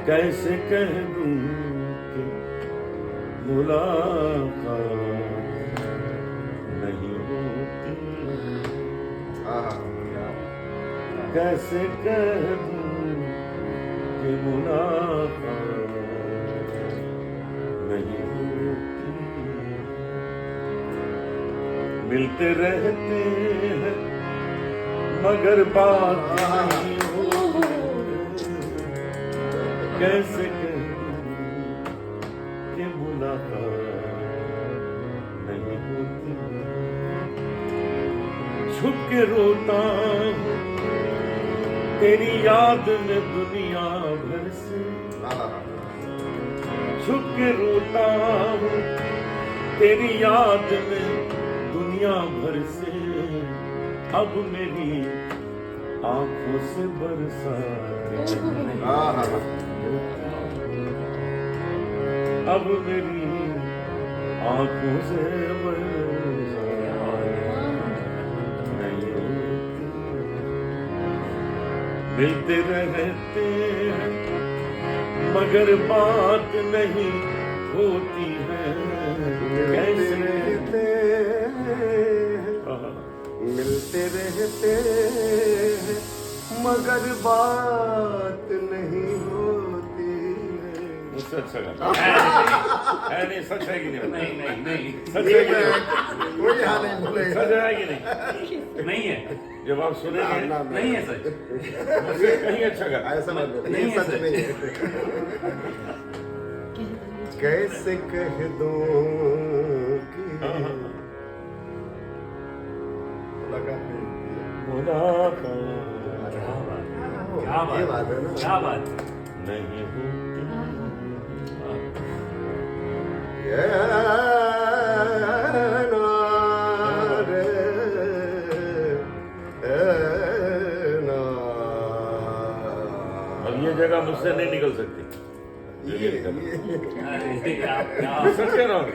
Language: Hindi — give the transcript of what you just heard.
कैसे कह दूं कि मुलाकात नहीं होती, कैसे कह दूं कि मुलाकात नहीं होती। मिलते रहते हैं मगर बात नहीं होती, कैसे कह दूं कि मुलाकात नहीं होती। छुप के रोता हूँ तेरी याद में दुनिया भर से, छुप के रोता हूँ तेरी याद में दुनिया भर से। अब मेरी आंखों से बरसात, अब मेरी आंखों से बरसात नहीं होती। मिलते रहते हैं मगर बात नहीं होती है, कैसे रहते मिलते रहते हैं मगर बात नहीं होती है। मुझसे अच्छा गाना है नहीं, सच है कि नहीं? नहीं नहीं नहीं सच है कि नहीं? कोई यहाँ नहीं बोलेगा। सच है कि नहीं? नहीं है, जब आप सुनेंगे नहीं है सच, मुझसे कहीं अच्छा गाना। ऐसा मत बोलो, नहीं ये है सच सर। नहीं है। कैसे कह दूं कि मुलाकात नहीं मुलाकात क्या बात, ये बात है ना। क्या बात। नहीं होती। ये नार, अब ये जगह मुझसे नहीं निकल सकती। अरे क्या सच कह रहा हूँ।